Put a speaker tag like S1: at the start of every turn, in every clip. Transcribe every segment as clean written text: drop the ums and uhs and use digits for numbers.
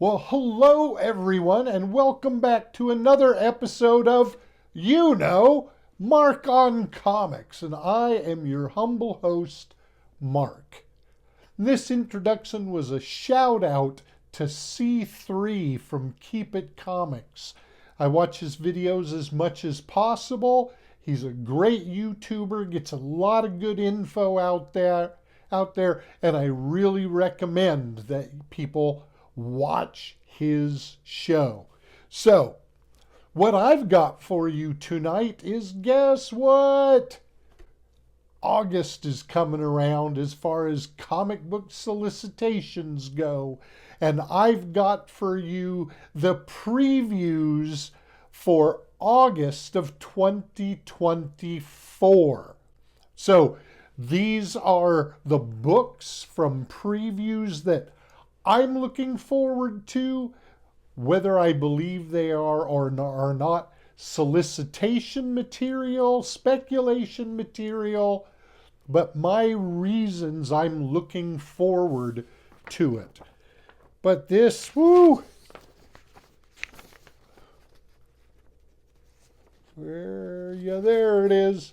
S1: Well, hello everyone, and welcome back to another episode of Mark on Comics, and I am your humble host, Mark. This introduction was a shout out to C3 from Keep It Comics. I watch his videos as much as possible. He's a great YouTuber, gets a lot of good info out there, and I really recommend that people watch his show. So, what I've got for you tonight is, guess what? August is coming around as far as comic book solicitations go, and I've got for you the previews for August of 2024. So, these are the books from previews that I'm looking forward to, whether I believe they are or are not solicitation material, speculation material, but my reasons I'm looking forward to it. But this, there it is.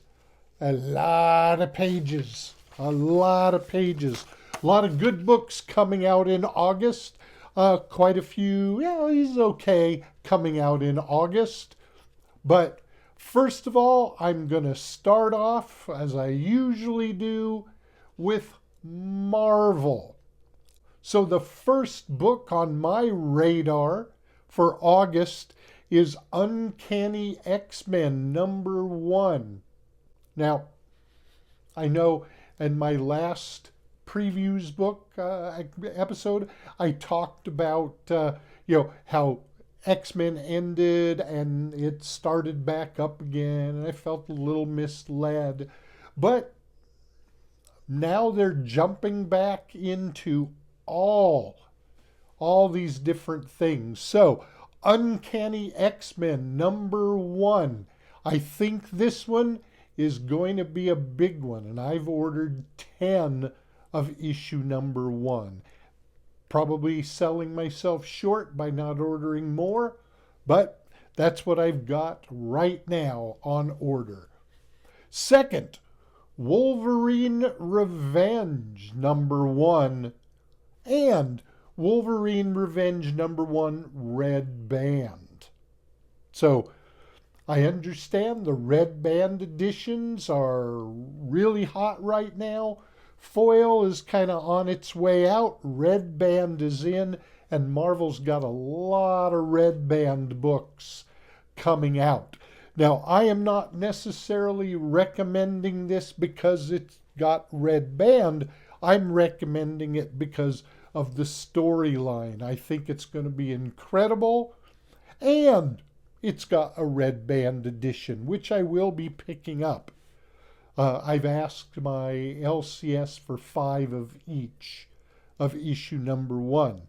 S1: A lot of pages. A lot of pages. A lot of good books coming out in August. Quite a few, he's okay, coming out in August. But first of all, I'm going to start off, as I usually do, with Marvel. So the first book on my radar for August is Uncanny X-Men #1. Now, I know in my last previews book episode, I talked about how X-Men ended and it started back up again, and I felt a little misled. But now they're jumping back into all these different things. So, Uncanny X-Men #1. I think this one is going to be a big one, and I've ordered 10 of issue #1. Probably selling myself short by not ordering more, but that's what I've got right now on order. Second, Wolverine Revenge #1 and Wolverine Revenge #1 Red Band. So, I understand the Red Band editions are really hot right now. Foil is kind of on its way out. Red Band is in, and Marvel's got a lot of Red Band books coming out. Now, I am not necessarily recommending this because it's got Red Band. I'm recommending it because of the storyline. I think it's going to be incredible, and it's got a Red Band edition, which I will be picking up. I've asked my LCS for 5 of each of issue #1.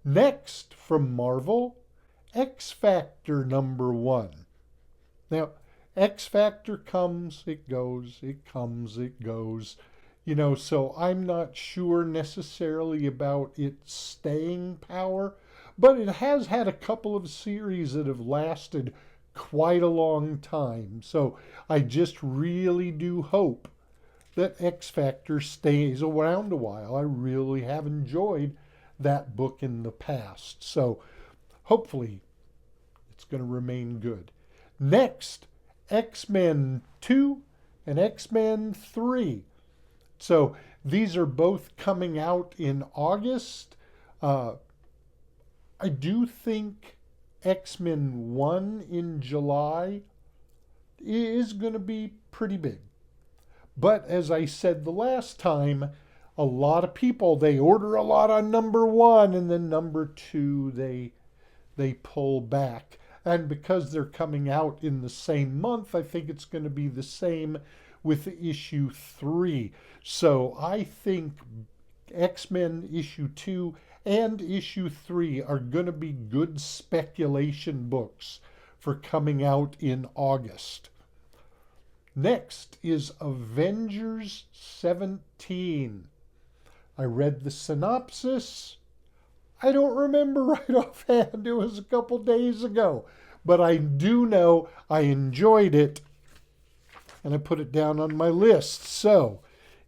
S1: Next, from Marvel, X Factor #1. Now, X Factor comes, it goes, it comes, it goes. So I'm not sure necessarily about its staying power, but it has had a couple of series that have lasted quite a long time. So I just really do hope that X Factor stays around a while. I really have enjoyed that book in the past. So hopefully it's going to remain good. Next, X-Men 2 and X-Men 3. So these are both coming out in August. I do think X-Men 1 in July is going to be pretty big. But as I said the last time, a lot of people, they order a lot on #1, and then #2 they pull back. And because they're coming out in the same month, I think it's going to be the same with issue 3. So I think X-Men issue 2 and issue 3 are going to be good speculation books for coming out in August. Next is Avengers 17. I read the synopsis. I don't remember right offhand. It was a couple days ago. But I do know I enjoyed it and I put it down on my list. So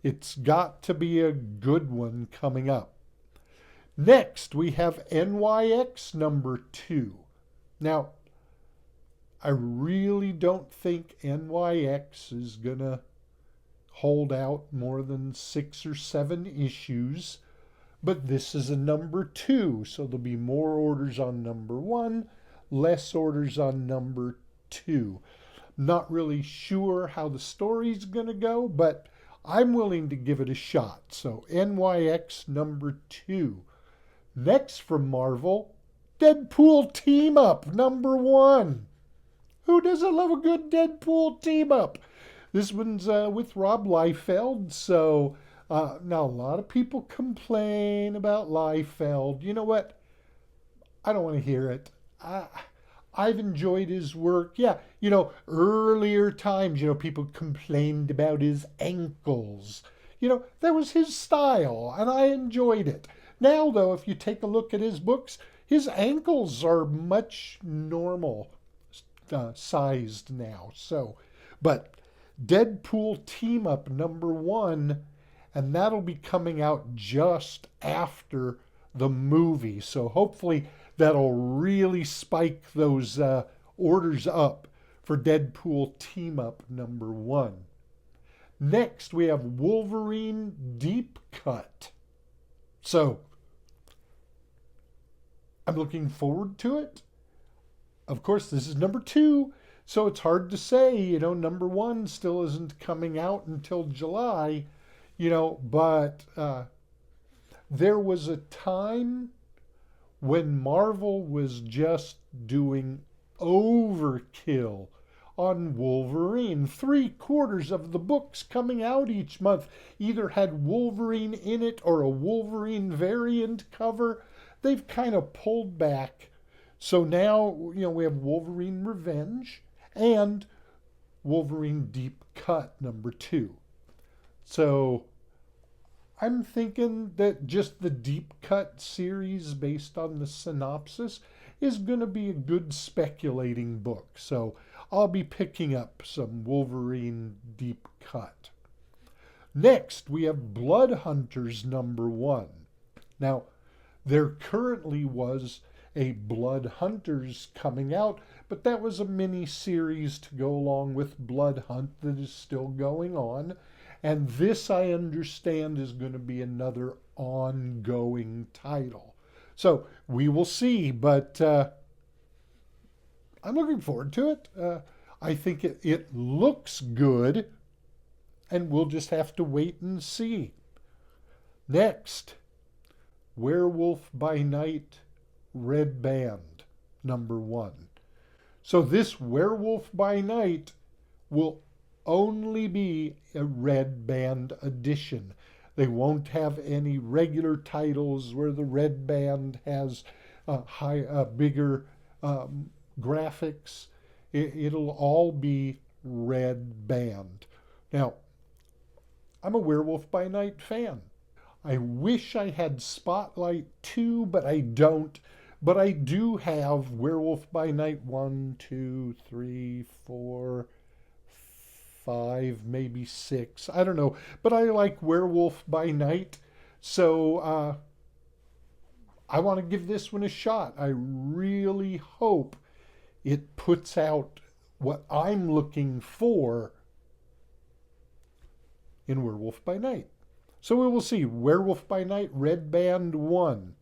S1: it's got to be a good one coming up. Next, we have NYX number 2. Now, I really don't think NYX is going to hold out more than 6 or 7 issues, but this is a number 2, so there'll be more orders on number 1, less orders on number 2. Not really sure how the story's going to go, but I'm willing to give it a shot. So NYX number 2. Next from Marvel, Deadpool Team Up number 1. Who doesn't love a good Deadpool team up? This one's with Rob Liefeld. So now a lot of people complain about Liefeld. You know what? I don't want to hear it. I've enjoyed his work. Yeah, earlier times, people complained about his ankles. That was his style, and I enjoyed it. Now, though, if you take a look at his books, his ankles are much normal sized now. So, but Deadpool Team Up number 1, and that'll be coming out just after the movie. So hopefully that'll really spike those orders up for Deadpool Team Up number 1. Next, we have Wolverine Deep Cut. So, I'm looking forward to it. Of course, this is number 2, so it's hard to say. Number 1 still isn't coming out until July, but there was a time when Marvel was just doing overkill on Wolverine. 3/4 of the books coming out each month either had Wolverine in it or a Wolverine variant cover. They've kind of pulled back. So now, we have Wolverine Revenge and Wolverine Deep Cut number 2. So I'm thinking that just the Deep Cut series, based on the synopsis, is going to be a good speculating book. So I'll be picking up some Wolverine Deep Cut. Next, we have Blood Hunters number 1. Now, there currently was a Blood Hunters coming out, but that was a mini series to go along with Blood Hunt that is still going on. And this, I understand, is going to be another ongoing title. So we will see, but I'm looking forward to it. I think it looks good, and we'll just have to wait and see. Next, Werewolf by Night Red Band number 1. So this Werewolf by Night will only be a Red Band edition. They won't have any regular titles where the Red Band has bigger graphics. It'll all be Red Band. Now, I'm a Werewolf by Night fan. I wish I had Spotlight 2, but I don't. But I do have Werewolf by Night 1, 2, 3, 4, 5, maybe 6. I don't know. But I like Werewolf by Night. So I want to give this one a shot. I really hope it puts out what I'm looking for in Werewolf by Night. So we will see. Werewolf by Night Red Band 1.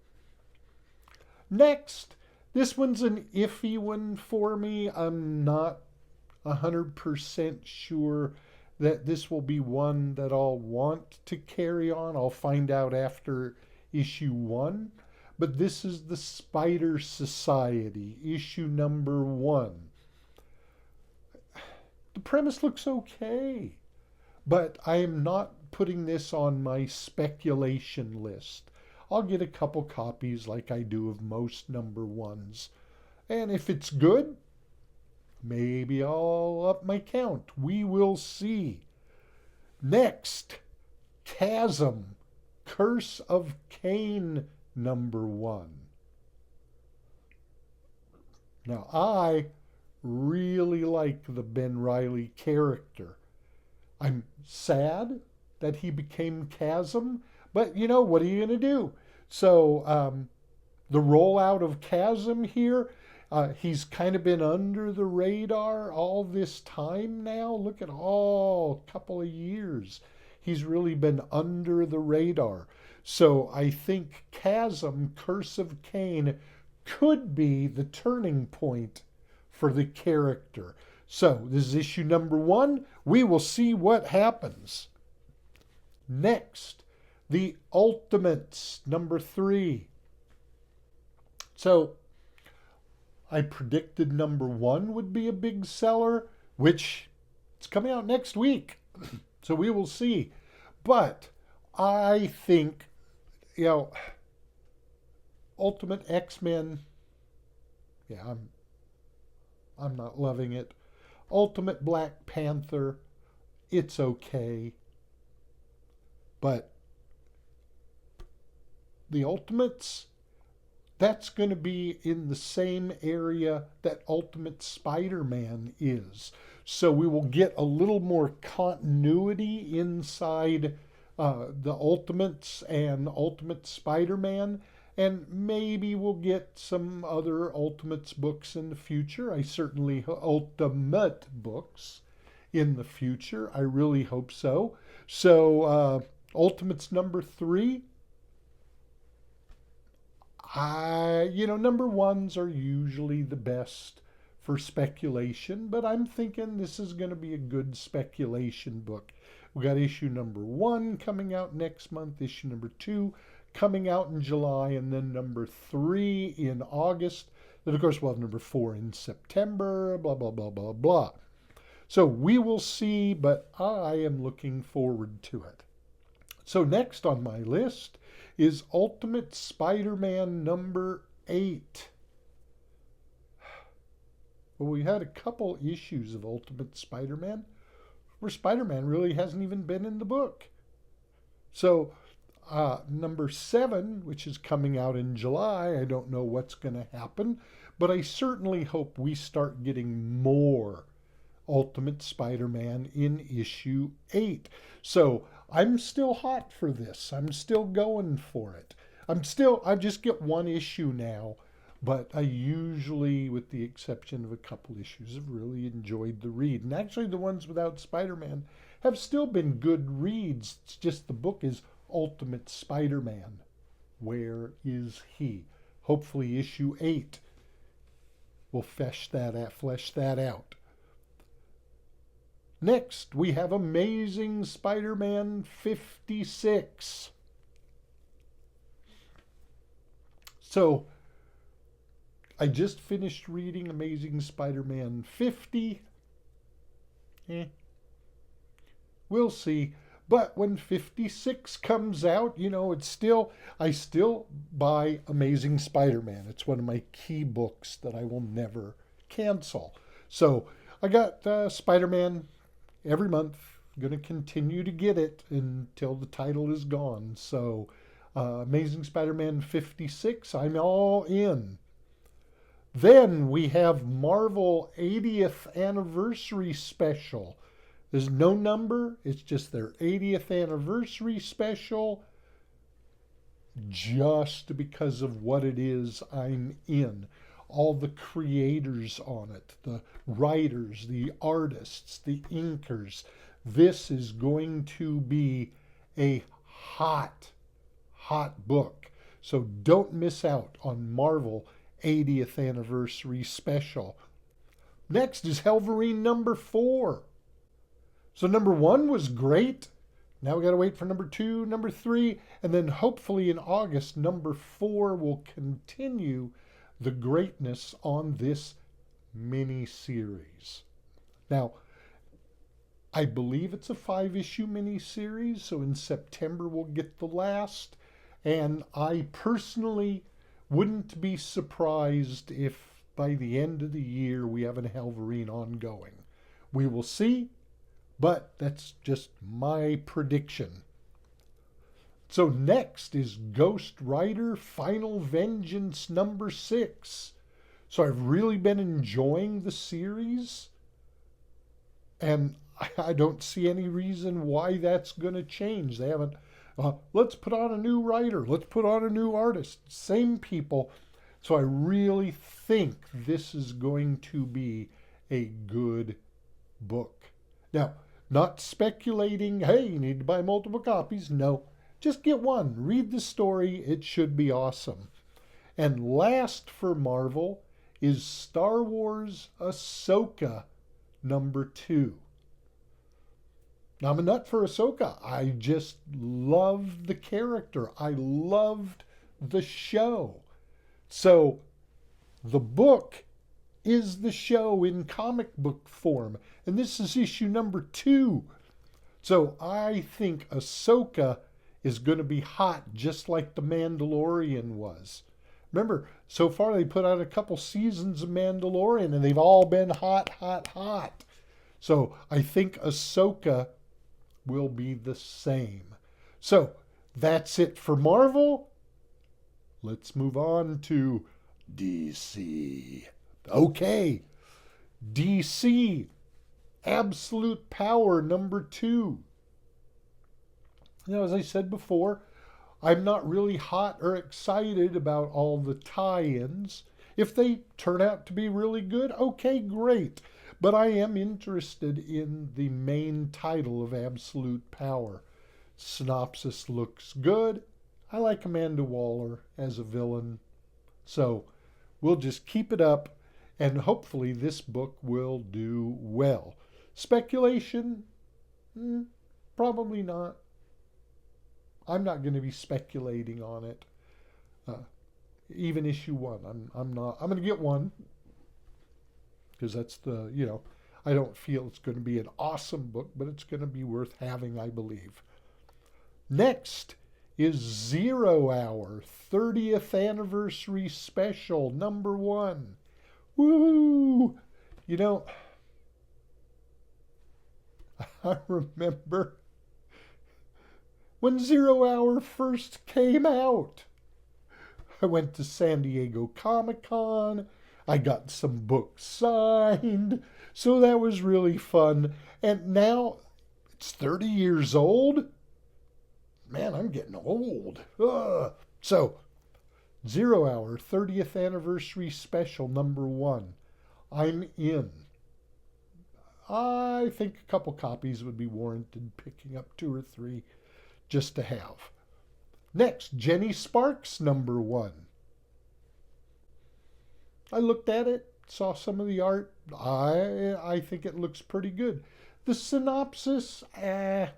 S1: Next, this one's an iffy one for me. I'm not 100% sure that this will be one that I'll want to carry on. I'll find out after issue 1. But this is the Spider Society, issue number 1. The premise looks okay, but I am not putting this on my speculation list. I'll get a couple copies like I do of most number 1s. And if it's good, maybe I'll up my count. We will see. Next, Chasm, Curse of Cain #1. Now, I really like the Ben Reilly character. I'm sad that he became Chasm, but what are you going to do? So, the rollout of Chasm here, he's kind of been under the radar all this time now. Look at all couple of years. He's really been under the radar. So I think Chasm, Curse of Cain, could be the turning point for the character. So this is issue #1. We will see what happens. Next, the Ultimates, #3. So I predicted #1 would be a big seller, which it's coming out next week. So we will see. But I think, Ultimate X-Men, yeah, I'm not loving it. Ultimate Black Panther, it's okay. But the Ultimates, that's going to be in the same area that Ultimate Spider-Man is. So we will get a little more continuity inside the Ultimates and Ultimate Spider-Man. And maybe we'll get some other Ultimates books in the future. I certainly Ultimate books in the future. I really hope so. So Ultimates #3. #1s are usually the best for speculation, but I'm thinking this is going to be a good speculation book. We got issue #1 coming out next month, issue #2 coming out in July, and then #3 in August. Then, of course, we'll have #4 in September, blah, blah, blah, blah, blah. So we will see, but I am looking forward to it. So next on my list is Ultimate Spider-Man #8. Well, we had a couple issues of Ultimate Spider-Man where Spider-Man really hasn't even been in the book. So #7, which is coming out in July, I don't know what's going to happen, but I certainly hope we start getting more Ultimate Spider-Man in issue 8. So I'm still hot for this. I'm still going for it. I just get one issue now, but I usually, with the exception of a couple issues, have really enjoyed the read. And actually the ones without Spider-Man have still been good reads. It's just the book is Ultimate Spider-Man. Where is he? Hopefully issue 8 will flesh that out. Next, we have Amazing Spider-Man 56. So, I just finished reading Amazing Spider-Man 50. We'll see. But when 56 comes out, I still buy Amazing Spider-Man. It's one of my key books that I will never cancel. So, I got Spider-Man every month. Going to continue to get it until the title is gone. So, Amazing Spider-Man 56, I'm all in. Then we have Marvel 80th Anniversary Special. There's no number. It's just their 80th Anniversary Special. Just because of what it is, I'm in. All the creators on it, the writers, the artists, the inkers. This is going to be a hot book. So don't miss out on Marvel 80th Anniversary Special. Next is Helverine #4. So #1 was great. Now we got to wait for #2, #3, and then hopefully in August, #4 will continue the greatness on this mini-series. Now, I believe it's a 5-issue mini-series, so in September we'll get the last, and I personally wouldn't be surprised if by the end of the year we have a Helverine ongoing. We will see, but that's just my prediction. So next is Ghost Rider Final Vengeance number 6. So I've really been enjoying the series, and I don't see any reason why that's going to change. They haven't, let's put on a new writer, let's put on a new artist, same people. So I really think this is going to be a good book. Now, not speculating, hey, you need to buy multiple copies. No, just get one. Read the story. It should be awesome. And last for Marvel is Star Wars Ahsoka number 2. Now, I'm a nut for Ahsoka. I just love the character. I loved the show. So the book is the show in comic book form. And this is issue number 2. So I think Ahsoka is going to be hot just like The Mandalorian was. Remember, so far they put out a couple seasons of Mandalorian and they've all been hot, hot, hot. So I think Ahsoka will be the same. So that's it for Marvel. Let's move on to DC. Okay, DC Absolute Power number 2. Now, as I said before, I'm not really hot or excited about all the tie-ins. If they turn out to be really good, okay, great. But I am interested in the main title of Absolute Power. Synopsis looks good. I like Amanda Waller as a villain. So we'll just keep it up, and hopefully this book will do well. Speculation? Probably not. I'm not going to be speculating on it. Even issue 1, I'm not. I'm going to get one because that's the, I don't feel it's going to be an awesome book, but it's going to be worth having, I believe. Next is 0 Hour 30th Anniversary Special number 1. Woo! I remember when 0 Hour first came out. I went to San Diego Comic-Con. I got some books signed. So that was really fun. And now it's 30 years old. Man, I'm getting old. Ugh. So, 0 Hour 30th Anniversary Special number 1. I'm in. I think a couple copies would be warranted, picking up 2 or 3 just to have. Next, Jenny Sparks number 1. I looked at it, saw some of the art. I think it looks pretty good. The synopsis, I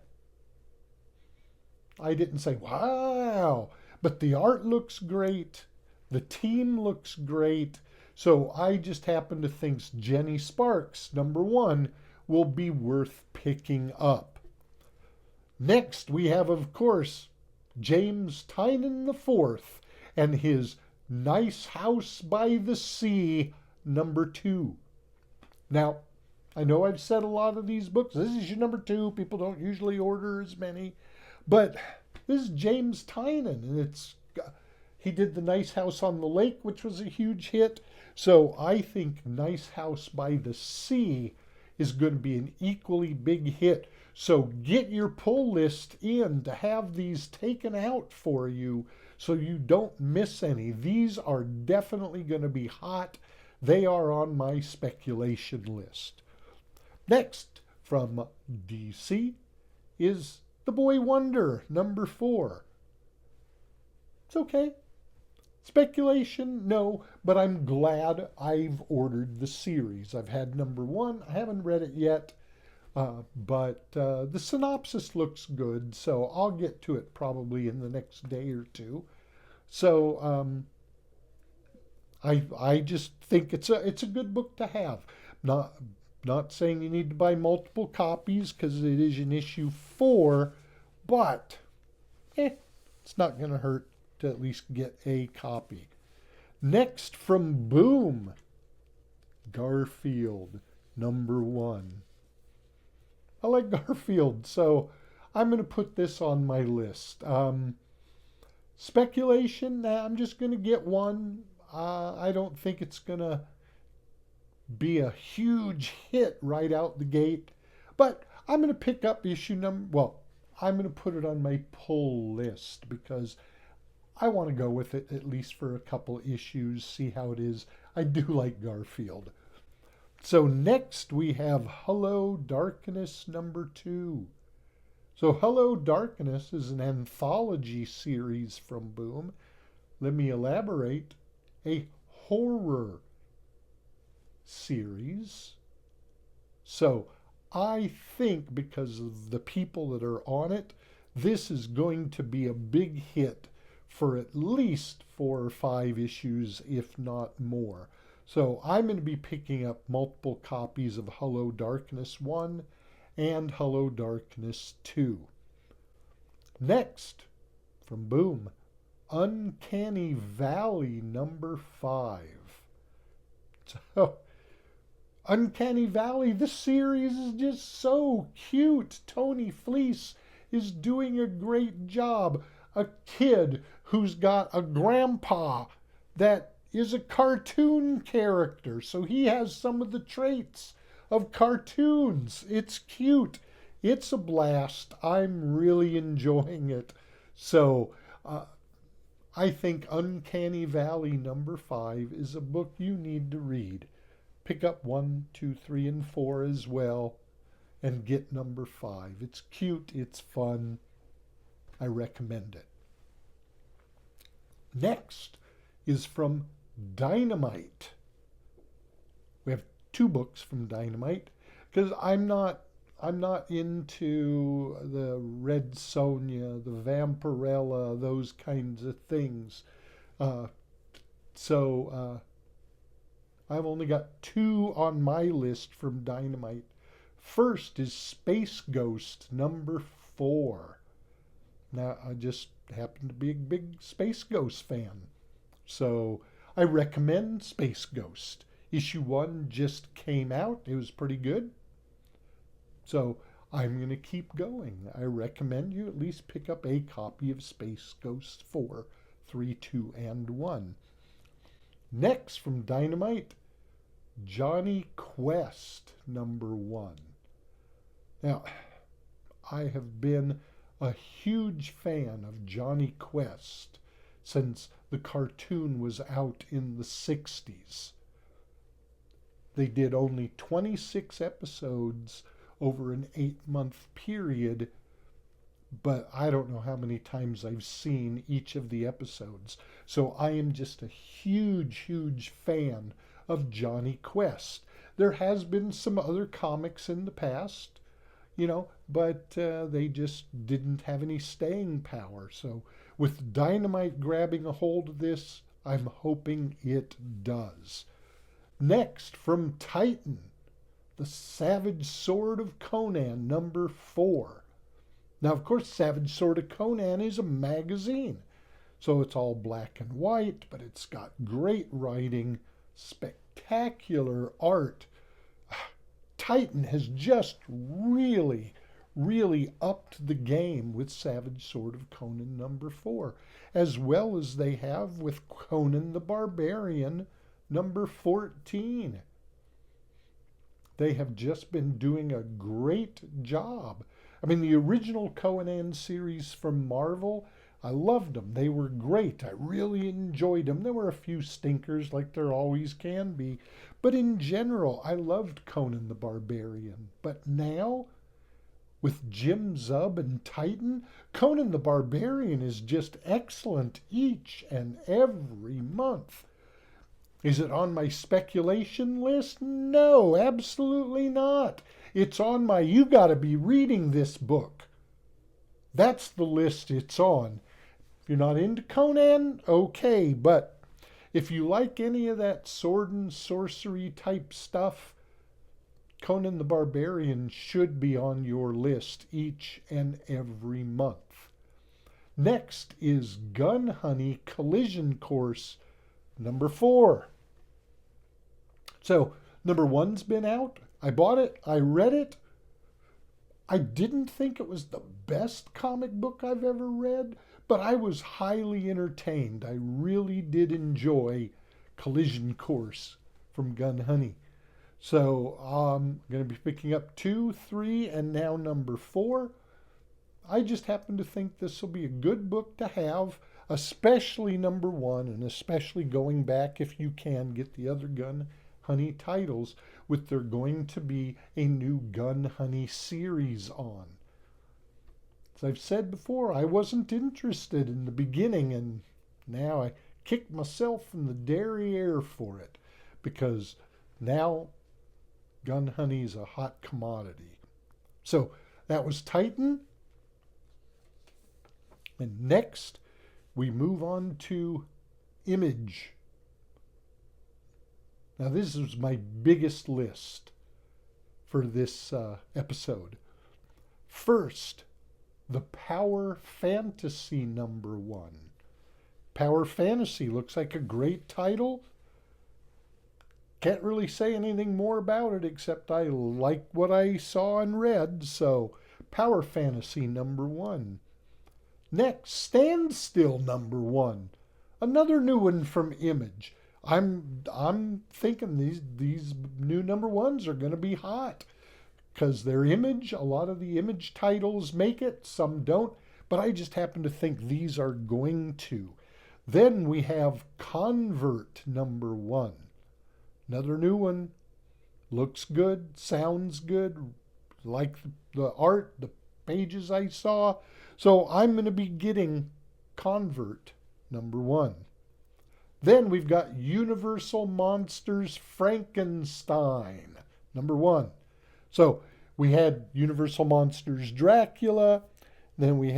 S1: didn't say, wow, but the art looks great. The team looks great. So I just happen to think Jenny Sparks, number 1, will be worth picking up. Next, we have, of course, James Tynion IV and his Nice House by the Sea, number 2. Now, I know I've said a lot of these books. This is your number 2. People don't usually order as many. But this is James Tynion, and he did The Nice House on the Lake, which was a huge hit. So I think Nice House by the Sea is going to be an equally big hit. So get your pull list in to have these taken out for you so you don't miss any. These are definitely going to be hot. They are on my speculation list. Next, from DC, is The Boy Wonder, number 4. It's okay. Speculation, no, but I'm glad I've ordered the series. I've had number 1. I haven't read it yet, but the synopsis looks good, so I'll get to it probably in the next day or 2. So I just think it's a good book to have. Not saying you need to buy multiple copies because it is in issue 4, but it's not going to hurt to at least get a copy. Next, from Boom, Garfield, number 1. I like Garfield, so I'm going to put this on my list. Speculation, nah, I'm just going to get one. I don't think it's going to be a huge hit right out the gate, but I'm going to pick up issue number, well, I'm going to put it on my pull list because I want to go with it at least for a couple issues, see how it is. I do like Garfield. So next we have Hello Darkness number 2. So Hello Darkness is an anthology series from Boom. Let me elaborate. A horror series. So I think because of the people that are on it, this is going to be a big hit for at least 4 or 5 issues, if not more. So I'm going to be picking up multiple copies of Hello Darkness 1 and Hello Darkness 2. Next, from Boom, Uncanny Valley number 5. So, Uncanny Valley, this series is just so cute. Tony Fleece is doing a great job. A kid who's got a grandpa that is a cartoon character, so he has some of the traits of cartoons. It's cute. It's a blast. I'm really enjoying it. So, I think Uncanny Valley number 5 is a book you need to read. Pick up 1, 2, 3, and 4 as well, and get number 5. It's cute. It's fun. I recommend it. Next is from Dynamite. We have 2 books from Dynamite because I'm not into the Red Sonja, the Vampirella, those kinds of things. So I've only got 2 on my list from Dynamite. First is Space Ghost number 4. Now, I just happen to be a big Space Ghost fan. So I recommend Space Ghost. Issue 1 just came out. It was pretty good. So I'm going to keep going. I recommend you at least pick up a copy of Space Ghost 4, 3, 2, and 1. Next from Dynamite, Johnny Quest number 1. Now, I have been a huge fan of Johnny Quest since the cartoon was out in the 60s. They did only 26 episodes over an 8-month period, but I don't know how many times I've seen each of the episodes. So I am just a huge, huge fan of Johnny Quest. There has been some other comics in the past, but they just didn't have any staying power. So with Dynamite grabbing a hold of this, I'm hoping it does. Next, from Titan, The Savage Sword of Conan, number 4. Now, of course, Savage Sword of Conan is a magazine. So it's all black and white, but it's got great writing, spectacular art. Titan has just really, really upped the game with Savage Sword of Conan number 4, as well as they have with Conan the Barbarian number 14. They have just been doing a great job. I mean, the original Conan series from Marvel, I loved them. They were great. I really enjoyed them. There were a few stinkers like there always can be. But in general, I loved Conan the Barbarian. But now, with Jim Zub and Titan, Conan the Barbarian is just excellent each and every month. Is it on my speculation list? No, absolutely not. It's on my you gotta be reading this book. That's the list it's on. If you're not into Conan, okay, but if you like any of that sword and sorcery type stuff, Conan the Barbarian should be on your list each and every month. Next is Gun Honey Collision Course number 4. So, number 1's been out. I bought it. I read it. I didn't think it was the best comic book I've ever read, but I was highly entertained. I really did enjoy Collision Course from Gun Honey. So I'm going to be picking up 2, 3, and now number 4. I just happen to think this will be a good book to have, especially number 1, and especially going back if you can get the other Gun Honey titles, with there going to be a new Gun Honey series on. As I've said before, I wasn't interested in the beginning, and now I kicked myself in the derriere for it, because now Gun Honey's a hot commodity. So that was Titan. And next, we move on to Image. Now, this is my biggest list for this episode. First, the Power Fantasy number 1. Power Fantasy looks like a great title. Can't really say anything more about it except I like what I saw and read. So, Power Fantasy number 1. Next, Standstill number 1. Another new one from Image. I'm thinking these new number 1s are going to be hot because they're Image. A lot of the Image titles make it, some don't, but I just happen to think these are going to. Then we have Convert number 1. Another new one. Looks good, sounds good, like the art, the pages I saw. So I'm going to be getting Convert number 1. Then we've got Universal Monsters Frankenstein number 1. So we had Universal Monsters Dracula. Then we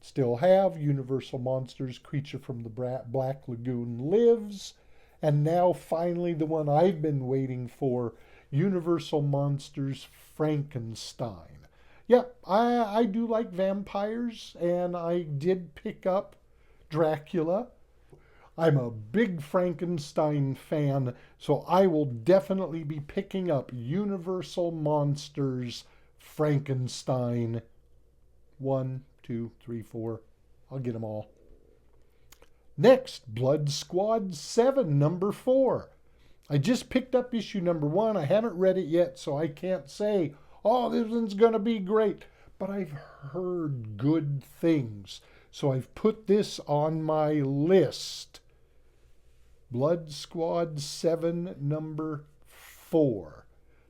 S1: still have Universal Monsters Creature from the Black Lagoon Lives. And now finally the one I've been waiting for, Universal Monsters Frankenstein. Yeah, I do like vampires, and I did pick up Dracula. I'm a big Frankenstein fan, so I will definitely be picking up Universal Monsters Frankenstein 1, 2, 3, 4. I'll get them all. Next, Blood Squad 7, number 4. I just picked up issue number 1. I haven't read it yet, so I can't say, oh, this one's going to be great. But I've heard good things, so I've put this on my list. Blood Squad 7, number 4.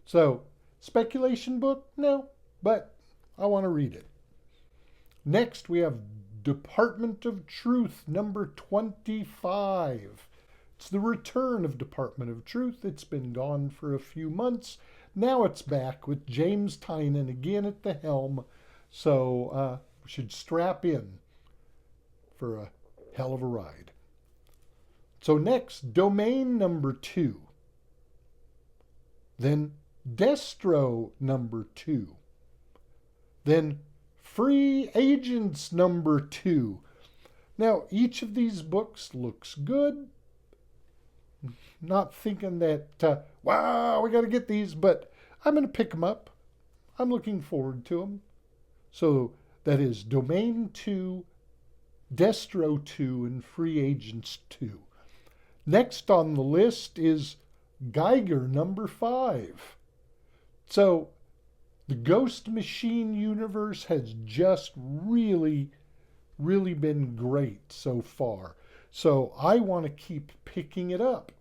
S1: So, speculation book? No, but I want to read it. Next, we have Department of Truth, number 25. It's the return of Department of Truth. It's been gone for a few months. Now it's back with James Tynion again at the helm. So we should strap in for a hell of a ride. So next, Domain number 2. Then Destro number 2. Then Free Agents number 2. Now, each of these books looks good. Not thinking that, wow, we got to get these, but I'm going to pick them up. I'm looking forward to them. So that is Domain 2, Destro 2, and Free Agents 2. Next on the list is Geiger number 5. So the Ghost Machine universe has just really been great so far. So I want to keep picking it up.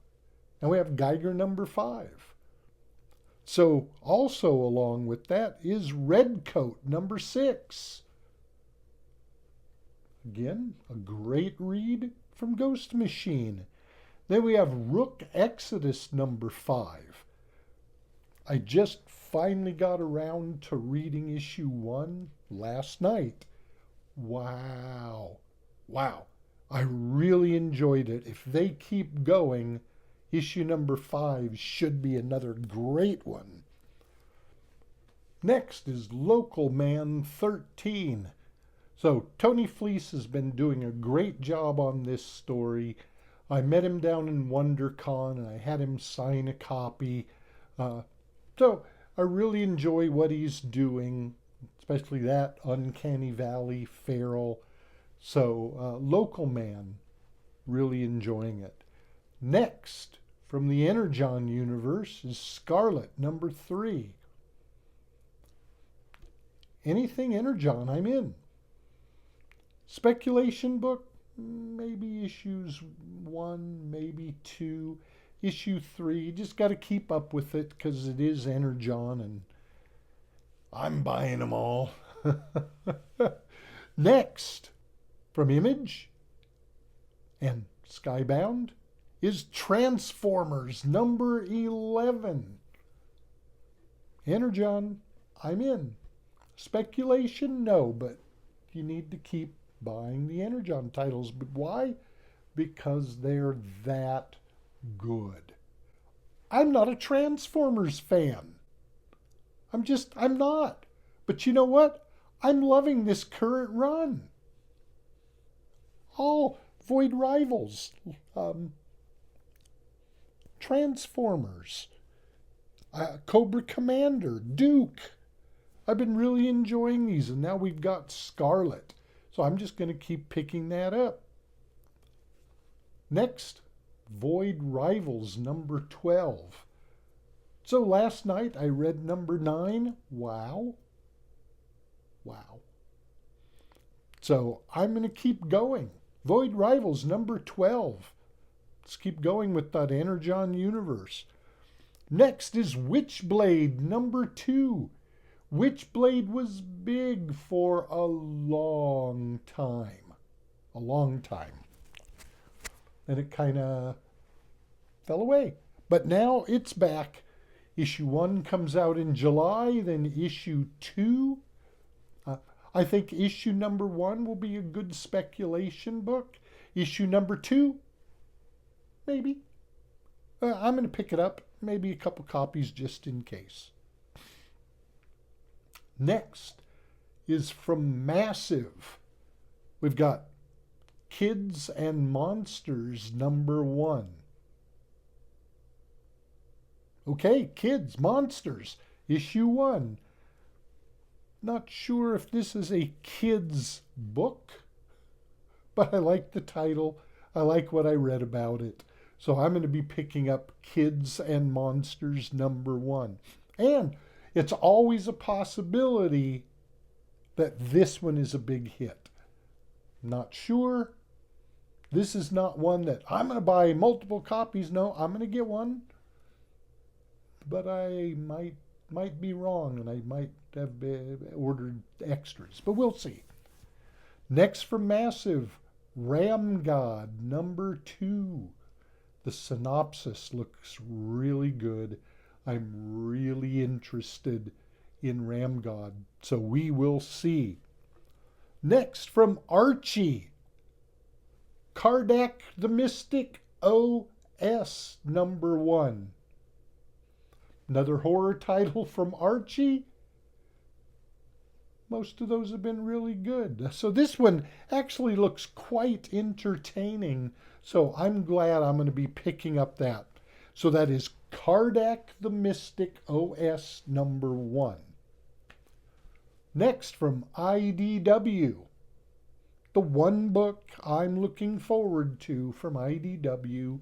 S1: And we have Geiger number 5. So also along with that is Redcoat number 6. Again, a great read from Ghost Machine. Then we have Rook Exodus number 5. I just finally got around to reading issue 1 last night. Wow. I really enjoyed it. If they keep going, issue number 5 should be another great one. Next is Local Man 13. So Tony Fleece has been doing a great job on this story. I met him down in WonderCon and I had him sign a copy. So I really enjoy what he's doing, especially that Uncanny Valley Feral. So, Local Man, really enjoying it. Next, from the Energon universe, is Scarlet, number 3. Anything Energon, I'm in. Speculation book, maybe issues 1, maybe 2. Issue 3, just got to keep up with it because it is Energon and I'm buying them all. Next, from Image and Skybound, is Transformers number 11. Energon, I'm in. Speculation, no, but you need to keep buying the Energon titles. But why? Because they're that good. I'm not a Transformers fan. I'm not. But you know what? I'm loving this current run. All Void Rivals, Transformers, Cobra Commander, Duke. I've been really enjoying these, and now we've got Scarlet. So I'm just going to keep picking that up. Next, Void Rivals number 12. So last night I read number 9. Wow. So I'm going to keep going. Void Rivals number 12. Let's keep going with that Energon universe. Next is Witchblade number 2. Witchblade was big for a long time. And it kind of fell away. But now it's back. Issue 1 comes out in July, then issue 2. I think issue number 1 will be a good speculation book. Issue number 2, maybe. I'm going to pick it up, maybe a couple copies just in case. Next is from Massive. We've got Kids and Monsters number 1. Okay, Kids, Monsters, issue 1. Not sure if this is a kid's book, but I like the title. I like what I read about it. So I'm going to be picking up Kids and Monsters number 1. And it's always a possibility that this one is a big hit. Not sure. This is not one that I'm going to buy multiple copies. No, I'm going to get one. But I might be wrong, and I might have ordered extras. But we'll see. Next from Massive, Ram God number 2. The synopsis looks really good. I'm really interested in Ram God, so we will see. Next from Archie, Kardec the Mystic OS number 1. Another horror title from Archie. Most of those have been really good. So this one actually looks quite entertaining. So I'm glad I'm going to be picking up that. So that is Kardec the Mystic OS number 1. Next from IDW. The one book I'm looking forward to from IDW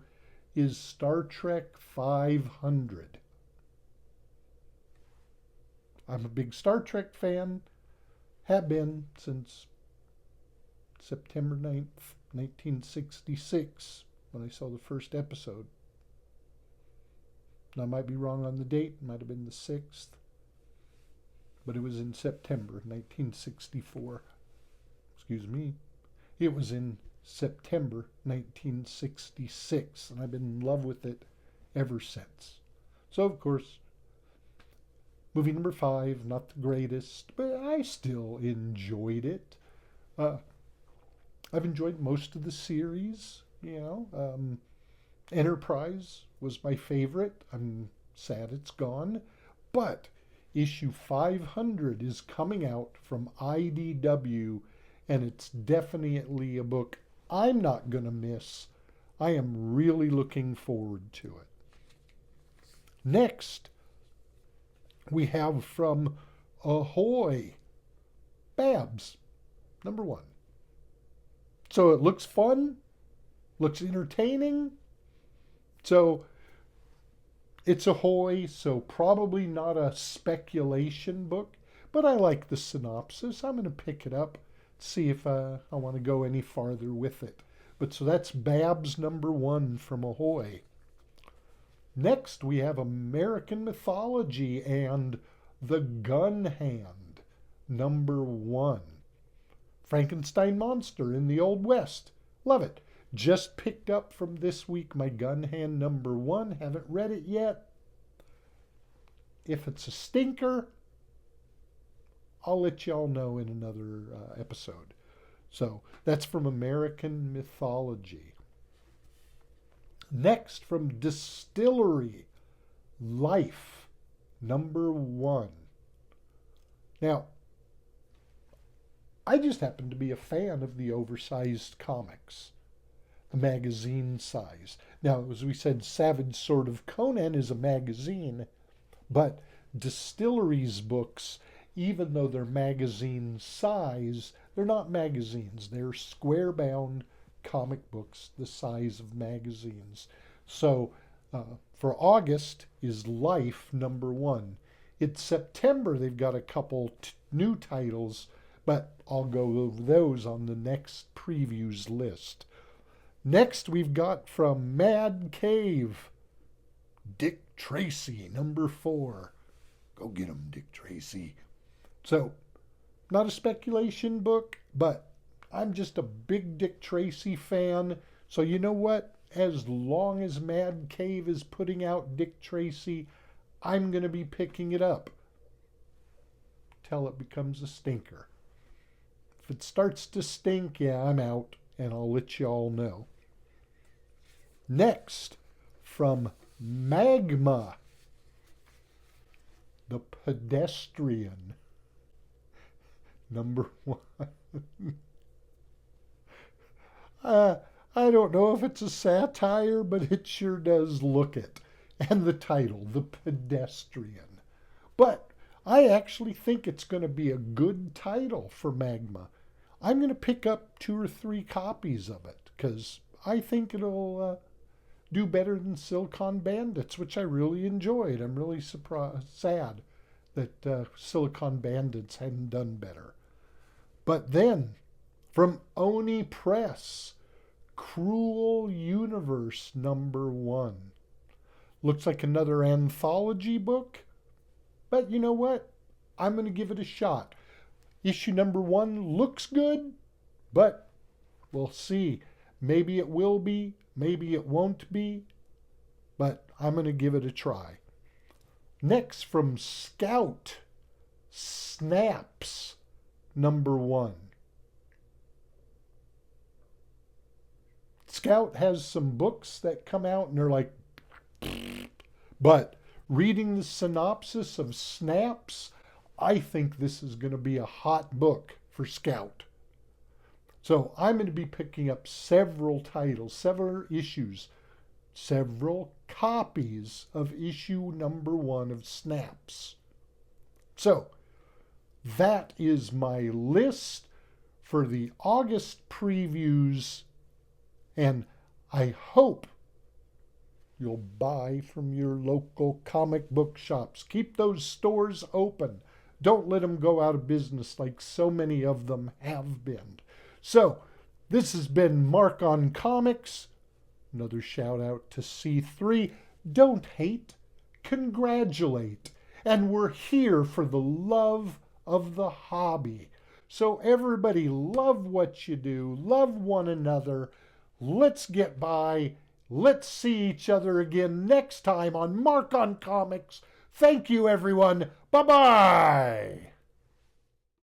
S1: is Star Trek 500. I'm a big Star Trek fan, have been since September 9th, 1966, when I saw the first episode. And I might be wrong on the date, it might have been the 6th, but it was in September 1964. Excuse me. It was in September 1966, and I've been in love with it ever since. So, of course, movie number 5, not the greatest, but I still enjoyed it. I've enjoyed most of the series, Enterprise was my favorite. I'm sad it's gone. But issue 500 is coming out from IDW, and it's definitely a book I'm not going to miss. I am really looking forward to it. Next, we have from Ahoy, Babs, number 1. So it looks fun, looks entertaining. So it's Ahoy, so probably not a speculation book, but I like the synopsis. I'm going to pick it up, see if I want to go any farther with it. But so that's Babs #1 from Ahoy. Next, we have American Mythology and The Gun Hand #1. Frankenstein Monster in the Old West. Love it. Just picked up from this week my Gun Hand #1. Haven't read it yet. If it's a stinker, I'll let y'all know in another episode. So that's from American Mythology. Next, from Distillery, Life #1. Now, I just happen to be a fan of the oversized comics, the magazine size. Now, as we said, Savage Sword of Conan is a magazine, but Distillery's books, even though they're magazine size, they're not magazines. They're square bound comic books the size of magazines. So for August is Life #1. It's September. They've got a couple new titles, but I'll go over those on the next previews list. Next, we've got from Mad Cave, Dick Tracy #4. Go get him, Dick Tracy. So, not a speculation book, but I'm just a big Dick Tracy fan. So you know what? As long as Mad Cave is putting out Dick Tracy, I'm going to be picking it up till it becomes a stinker. If it starts to stink, yeah, I'm out, and I'll let you all know. Next, from Magma, The Pedestrian #1. I don't know if it's a satire, but it sure does look it. And the title, The Pedestrian. But I actually think it's going to be a good title for Magma. I'm going to pick up 2 or 3 copies of it because I think it'll do better than Silicon Bandits, which I really enjoyed. I'm really sad that Silicon Bandits hadn't done better. But then, from Oni Press, Cruel Universe #1. Looks like another anthology book, but you know what? I'm going to give it a shot. Issue #1 looks good, but we'll see. Maybe it will be, maybe it won't be, but I'm going to give it a try. Next, from Scout, Snaps #1. Scout has some books that come out and they're like, but reading the synopsis of Snaps, I think this is going to be a hot book for Scout. So I'm going to be picking up several titles, several issues, several copies of issue #1 of Snaps. So that is my list for the August previews, and I hope you'll buy from your local comic book shops. Keep those stores open. Don't let them go out of business like so many of them have been. So, this has been Mark on Comics. Another shout out to C3. Don't hate, congratulate. And we're here for the love of the hobby. So everybody love what you do, love one another. Let's get by. Let's see each other again next time on Mark on Comics. Thank you, everyone. Bye-bye.